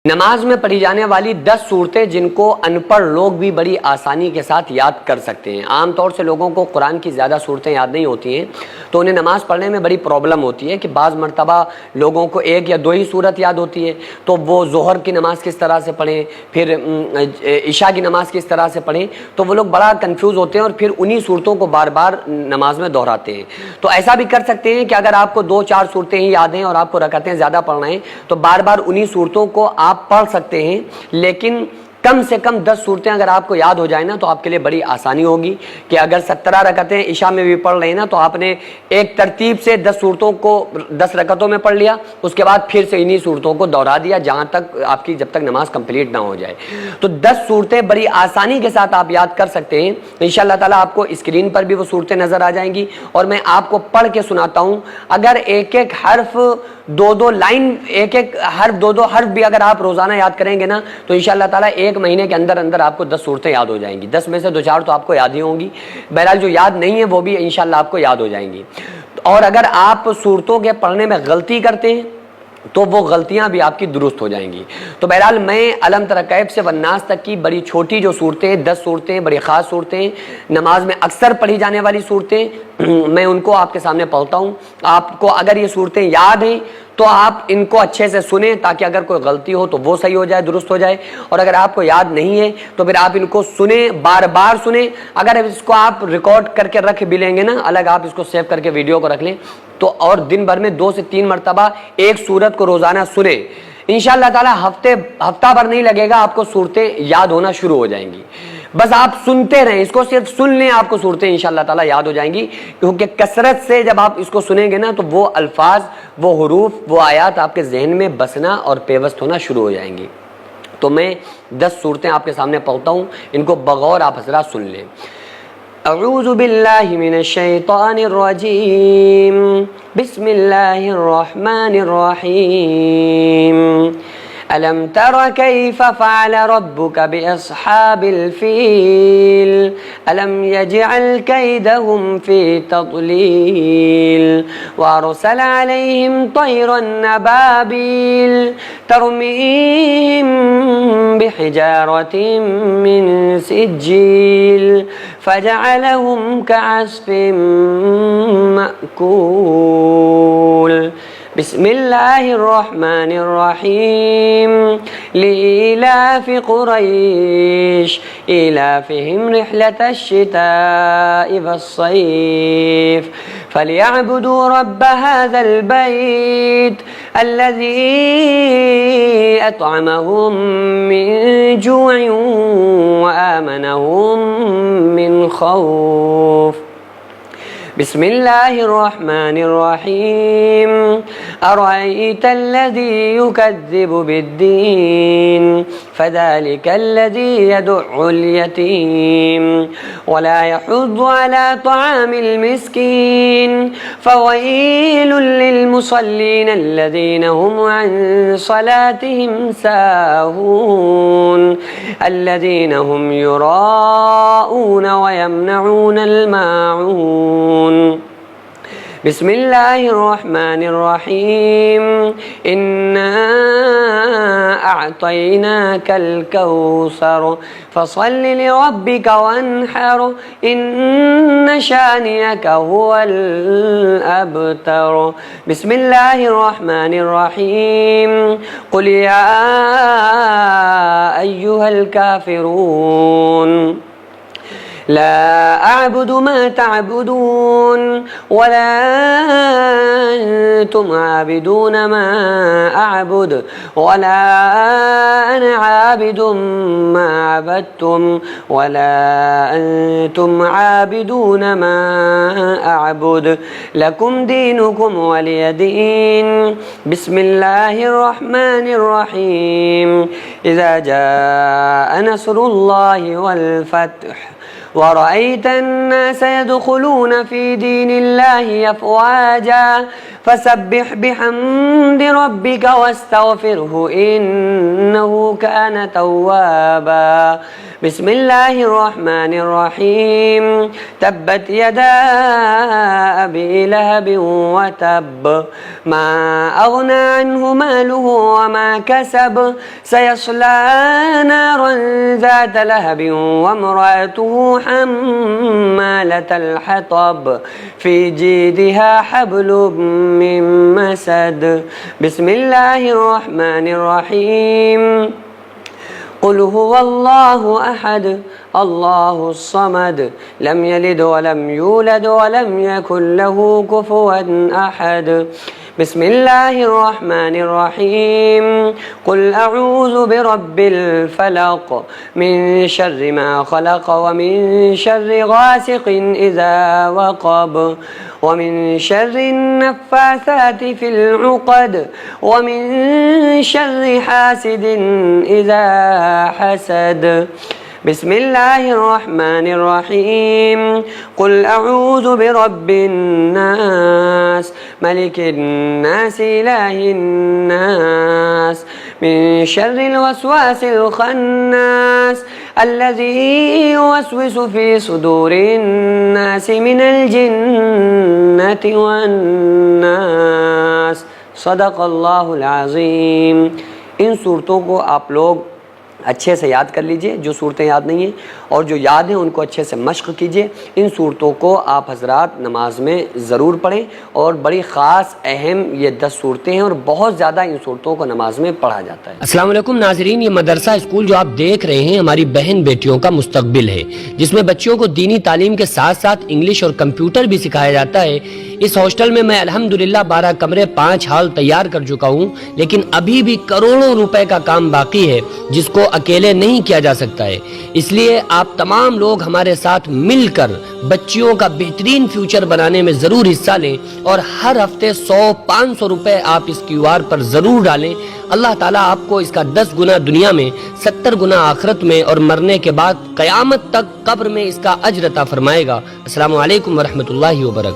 نماز میں پڑھی جانے والی 10 صورتیں جن کو ان پڑھ لوگ بھی بڑی آسانی کے ساتھ یاد کر سکتے ہیں۔ عام طور سے لوگوں کو قرآن کی زیادہ صورتیں یاد نہیں ہوتی ہیں تو انہیں نماز پڑھنے میں بڑی پرابلم ہوتی ہے کہ بعض مرتبہ لوگوں کو 1 یا 2 ہی صورت یاد ہوتی ہے، تو وہ ظہر کی نماز کس طرح سے پڑھیں، پھر عشاء کی نماز کس طرح سے پڑھیں، تو وہ لوگ بڑا کنفیوز ہوتے ہیں اور پھر انہی صورتوں کو بار بار نماز میں دہراتے ہیں۔ تو ایسا بھی کر سکتے ہیں کہ اگر آپ کو 2-4 صورتیں ہی یاد ہیں اور آپ کو رکعتیں زیادہ پڑھنا ہیں تو بار بار انہی صورتوں کو آپ پڑھ سکتے ہیں، لیکن کم سے کم 10 صورتیں اگر آپ کو یاد ہو جائیں نا تو آپ کے لیے بڑی آسانی ہوگی کہ اگر 17 رکعتیں عشاء میں بھی پڑھ رہے ہیں نا تو آپ نے ایک ترتیب سے 10 صورتوں کو 10 رکعتوں میں پڑھ لیا، اس کے بعد پھر سے انہی صورتوں کو دہرا دیا جہاں تک آپ کی جب تک نماز کمپلیٹ نہ ہو جائے۔ تو 10 صورتیں بڑی آسانی کے ساتھ آپ یاد کر سکتے ہیں۔ انشاءاللہ تعالیٰ آپ کو اسکرین پر بھی وہ صورتیں نظر آ جائیں گی اور میں آپ کو پڑھ کے سناتا ہوں۔ اگر ایک ایک حرف 2-2 لائن، ایک ایک حرف 2-2 حرف بھی اگر آپ روزانہ یاد کریں گے نا تو انشاءاللہ تعالیٰ ایک مہینے کے اندر اندر آپ کو 10 صورتیں یاد ہو جائیں گی۔ 10 میں سے 2-4 تو آپ کو یاد ہی ہوں گی، بہرحال جو یاد نہیں ہے وہ بھی انشاءاللہ آپ کو یاد ہو جائیں گی۔ اور اگر آپ صورتوں کے پڑھنے میں غلطی کرتے ہیں تو وہ غلطیاں بھی آپ کی درست ہو جائیں گی۔ تو بہرحال میں علم تر کیف سے والناس تک کی بڑی چھوٹی جو صورتیں 10 صورتیں بڑی خاص صورتیں نماز میں اکثر پڑھی جانے والی صورتیں میں ان کو آپ کے سامنے پڑھتا ہوں۔ آپ کو اگر یہ صورتیں یاد ہیں تو آپ ان کو اچھے سے سنیں تاکہ اگر کوئی غلطی ہو تو وہ صحیح ہو جائے، درست ہو جائے، اور اگر آپ کو یاد نہیں ہے تو پھر آپ ان کو سنیں، بار بار سنیں۔ اگر اس کو آپ ریکارڈ کر کے رکھ بھی لیں گے نا، الگ آپ اس کو سیو کر کے ویڈیو کو رکھ لیں تو اور دن بھر میں 2 سے 3 مرتبہ ایک صورت کو روزانہ سنیں، انشاءاللہ تعالی ہفتہ بھر نہیں لگے گا آپ کو صورتیں یاد ہونا شروع ہو جائیں گی۔ بس آپ سنتے رہیں، اس کو صرف سن لیں، آپ کو صورتیں انشاءاللہ تعالی یاد ہو جائیں گی، کیونکہ کثرت سے جب آپ اس کو سنیں گے نا تو وہ الفاظ، وہ حروف، وہ آیات آپ کے ذہن میں بسنا اور پیوست ہونا شروع ہو جائیں گی۔ تو میں 10 صورتیں آپ کے سامنے پڑھتا ہوں، ان کو بغور آپ حضرات سن لیں۔ اعوذ باللہ من الشیطان الرجیم، بسم اللہ الرحمن الرحیم۔ ألم تر كيف فعل ربك بأصحاب الفيل ألم يجعل كيدهم في تضليل وأرسل عليهم طيرا أبابيل ترميهم بحجارة من سجيل فجعلهم كعصف مأكول۔ بسم اللہ الرحمن الرحیم، لإیلاف قریش إیلافہم رحلة الشتاء والصیف فلیعبدوا رب هذا البیت الذی اطعمہم من جوع وآمنہم من خوف۔ بسم اللہ الرحمن الرحیم، أرأيت الذي يكذب بالدين فذلك الذي يدع اليتيم ولا يحض على طعام المسكين فويل للمصلين الذين هم عن صلاتهم ساهون الذين هم يراءون ويمنعون الماعون۔ بسم اللہ الرحمن الرحیم، انا اعطیناک الکوثر فصل لربک وانحر ان شانئک هو الابتر۔ بسم اللہ الرحمن الرحیم، قل یا ایہا الکافرون لا أعبد ما تعبدون ولا أنتم عابدون ما أعبد ولا أنا عابد ما عبدتم ولا أنتم عابدون ما أعبد لكم دينكم ولي دين۔ بسم الله الرحمن الرحيم، إذا جاء نصر الله والفتح ورأيت الناس يدخلون في دين الله أفواجا فسبح بحمد ربك واستغفره إنه كان توابا بسم الله الرحمن الرحيم تبت يدا أبي لهب وتب ما أغنى عنه ماله وما كسب سيصلى نارا ذات لهب وامرأته حمالة الحطب في جيدها حبل من مسد بسم الله الرحمن الرحيم قل هو الله أحد الله الصمد لم يلد ولم يولد ولم يكن له كفوا أحد بسم الله الرحمن الرحيم قل أعوذ برب الفلق من شر ما خلق ومن شر غاسق إذا وقب ومن شر النفاثات في العقد ومن شر حاسد إذا حسد بسم الله الرحمن الرحيم قل أعوذ برب الناس ملك الناس إله الناس من شر الوسواس الخناس الذي يوسوس في صدور الناس من الجنة والناس صدق اللہ العظیم. ان صورتوں کو آپ لوگ اچھے سے یاد کر لیجئے، جو صورتیں یاد نہیں ہیں، اور جو یاد ہیں ان کو اچھے سے مشق کیجئے. ان صورتوں کو آپ حضرات نماز میں ضرور پڑھیں، اور بڑی خاص اہم یہ 10 صورتیں ہیں، اور بہت زیادہ ان صورتوں کو نماز میں پڑھا جاتا ہے. السلام علیکم ناظرین، یہ مدرسہ اسکول جو آپ دیکھ رہے ہیں ہماری بہن بیٹیوں کا مستقبل ہے، جس میں بچیوں کو دینی تعلیم کے ساتھ ساتھ انگلش اور کمپیوٹر بھی سکھایا جاتا ہے. اس ہاسٹل میں میں الحمدللہ 12 کمرے 5 ہال تیار کر چکا ہوں، لیکن ابھی بھی کروڑوں روپے کا کام باقی ہے جس کو اکیلے نہیں کیا جا سکتا ہے. اس لیے آپ تمام لوگ ہمارے ساتھ مل کر بچیوں کا بہترین فیوچر بنانے میں ضرور حصہ لیں، اور ہر ہفتے 100-500 روپے آپ اس QR پر ضرور ڈالیں. اللہ تعالیٰ آپ کو اس کا 10 گنا دنیا میں، 70 گنا آخرت میں، اور مرنے کے بعد قیامت تک قبر میں اس کا اجر عطا فرمائے گا. السلام علیکم ورحمۃ اللہ وبرکاتہ.